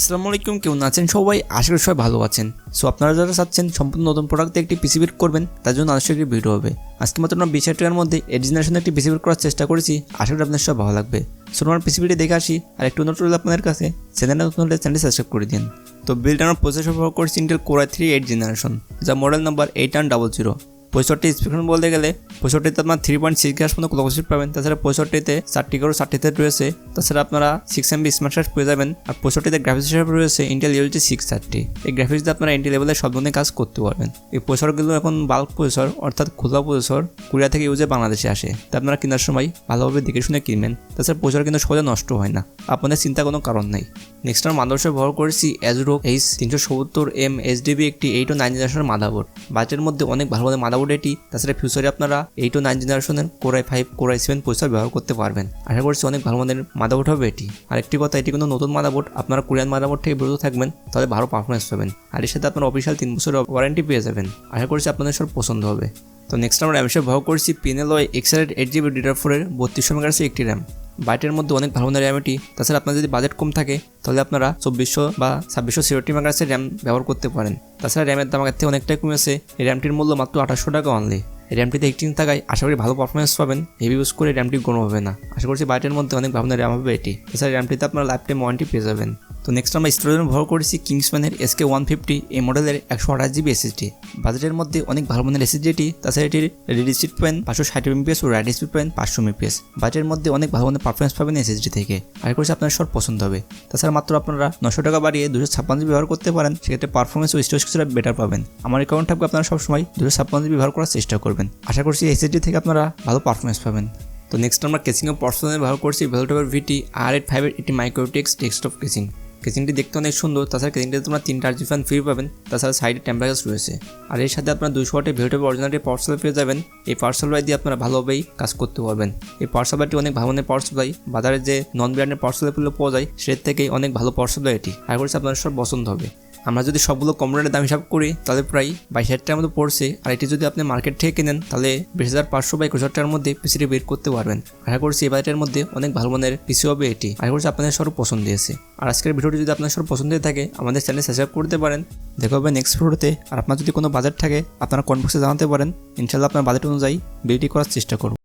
আসসালামু আলাইকুম, কেমন আছেন সবাই? আশা করি সবাই ভালো আছেন। সো আপনারা যারা চাচ্ছেন সম্পূর্ণ নতুন প্রোডাক্ট দিয়ে একটি পিসি বিল্ড করবেন, তার জন্য অবশ্যই একটি ভিডিও হবে। আজকে মাত্র আমরা 20,000 টাকার মধ্যে 8 জেনারেশনের একটি পিসি বিল্ড করার চেষ্টা করেছি। আশা করি আপনার সব ভালো লাগবে। সো আমার পিসি বিল্ডে দেখে আসি। আর একটু অনুরোধ রইল আপনাদের কাছে, চ্যানেলটা নতুন হলে চ্যানেলটি সাবস্ক্রাইব করে দিন। তো বিল্ড আমরা প্রসেসর ব্যবহার করছি ইন্টেল কোর i3 8 জেনারেশন, যা মডেল নাম্বার 8100। পঁয়ষট্টি স্পেকট্রাম বলতে গেলে 65তে আপনার 3.6 গ্রাস পর্যন্ত ক্লক স্পিড পাবেন। তাছাড়া 65তে 4টি করে 60তে রয়েছে। তাছাড়া আপনারা 6 MB স্মার্ট চার্জ পেয়ে যাবেন। আর 65তে গ্রাফিক্স হিসেবে রয়েছে ইন্টেল ULG 630। এই গ্রাফিক্স দিয়ে আপনারা এন্ট্রি লেভেলের সব ধরনের কাজ করতে পারবেন। এই প্রসেসরগুলো এখন বাল্ক প্রসেসর, অর্থাৎ খোলা প্রসেসর কোরিয়া থেকে ইউজে বাংলাদেশে আসে। তাই আপনারা কেনার সময় ভালোভাবে দেখে শুনে কিনবেন। তাছাড়া প্রসেসর কিন্তু সহজে নষ্ট হয় না, আপনাদের চিন্তা কোনো কারণ নেই। নেক্সট আমরা মাদারবোর্ড ব্যবহার করেছি ASRock H370M HDB, একটি 8 ও 9 জেনারেশনের মাদারবোর্ড। বাজেটের মধ্যে অনেক ভালো মাদারবোর্ড এটি। তাছাড়া ফিউচারে আপনারা 8 ও 9 জেনারেশনের core i5 core i7 processor ব্যবহার করতে পারবেন। আশা করছি অনেক ভালো মানের মাদারবোর্ড হবে এটি। আরেকটি কথা, এটি কিন্তু নতুন মাদারবোর্ড, আপনারা কোরিয়ান মাদারবোর্ড থেকে বিরত থাকবেন, তাহলে ভালো পারফরমেন্স পাবেন। আর এর সাথে আপনারা অফিসিয়াল 3 বছরের ওয়ারেন্টি পেয়ে যাবেন। আশা করছি আপনাদের সব পছন্দ হবে। তো নেক্সট আমরা র্যাম হিসেবে ব্যবহার করছি Pinalloy X8 8GB DDR4 এর 3200 মেগাহার্টজের একটি র্যাম। বাইটের মধ্যে অনেক ভালো মানের র্যাম এটি। তাছাড়া আপনার যদি বাজেট কম থাকে, তাহলে আপনারা 2400 বা 2660 মেগাহার্টজের র্যাম ব্যবহার করতে পারেন। তাছাড়া র্যামের দাম আগের থেকে অনেকটাই কমেছে। এই র্যামটির মূল্য মাত্র 2800 টাকা অনলি। এই র্যামটিতে 18 টাকায় আশা করি ভালো পারফরমেন্স পাবেন। হেভি ইউজ করে র্যামটি গরম হবে না। আশা করছি বাইটের মধ্যে অনেক ভালো র্যাম হবে এটি। তাছাড়া র্যামটিতে আপনারা লাইফ টাইম ওয়ারেন্টি পেয়ে যাবেন। তো নেক্সট আমরা স্টোরেজে ব্যবহার করেছি কিংসম্যানের SK150 এই মডেলের 128GB SSD। বাজেটের মধ্যে অনেক ভালো মানের SSD এটি। তাছাড়া এটির রিড স্পিড পাবেন 560 MPS ও রাইট স্পিড পাবেন 500 MPS। বাজেটের মধ্যে অনেক ভালো মানের পারফরমেন্স পাবেন SSD থেকে। আশা করছি আপনার সব পছন্দ হবে। তাছাড়া মাত্র আপনারা 900 টাকা বাড়িয়ে 256GB ব্যবহার করতে পারেন, সেক্ষেত্রে পারফরমেন্স ও স্টোরেজ কিছুটা বেটার পাবেন। আমার অ্যাকাউন্ট থাকবে, আপনারা সবসময় 256GB ব্যবহার করার চেষ্টা করবেন। আশা করছি SSD থেকে আপনারা ভালো পারফরমেন্স পাবেন। তো নেক্সট আমরা কেসিংয়ের পার্সোনাল ব্যবহার করছি ভেলোটেপের VT R85 এটি মাইক্রোটেক্স ডেস্কটপ কেসিং। কেসিংটি দেখতে অনেক সুন্দর। তাছাড়া কেসিংটিতে তোমরা 3টা RGB ফ্যান ফ্রি পাবেন। তাছাড়া সাইডে টেম্পারেচার রয়েছে। আর এর সাথে আপনারা 200 ওয়াটের ভেলোটেপের অরিজিনাল পাওয়ার সাপ্লাই পেয়ে যাবেন। এই পাওয়ার সাপ্লাই দিয়ে আপনারা ভালোভাবেই কাজ করতে পারবেন। এই পাওয়ার সাপ্লাইটি অনেক ভালো মানের পাওয়ার সাপ্লাই। বাজারে যে নন ব্র্যান্ডের পাওয়ার সাপ্লাইগুলো পাওয়া যায়, সেটার থেকেই অনেক ভালো পাওয়ার সাপ্লাই এটি। আশা করছি আপনার সব পছন্দ হবে। আমরা যদি সবগুলো কম্পিউটারের দাম হিসাব করি, তাহলে প্রায় 22,000 টাকার মতো পড়ছে। আর এটি যদি আপনি মার্কেট থেকে কেনেন, তাহলে 20,500 বা 21,000 টাকার মধ্যে পিসিটি বের করতে পারবেন। আশা করছি এই বাজেটের মধ্যে অনেক ভালো মানের পিসি হবে এটি। আশা করছি আপনাদের সব পছন্দ হয়েছে। আর আজকের ভিডিওটি যদি আপনার সব পছন্দ হয়ে থাকে, আমাদের চ্যানেল সাবস্ক্রাইব করতে পারেন। দেখা হবে নেক্সট ভিডিওতে। আর আপনার যদি কোনো বাজেট থাকে, আপনারা কমেন্ট বক্সে জানাতে পারেন। ইনশাআল্লাহ আপনার বাজেট অনুযায়ী বিলটি করার চেষ্টা করব।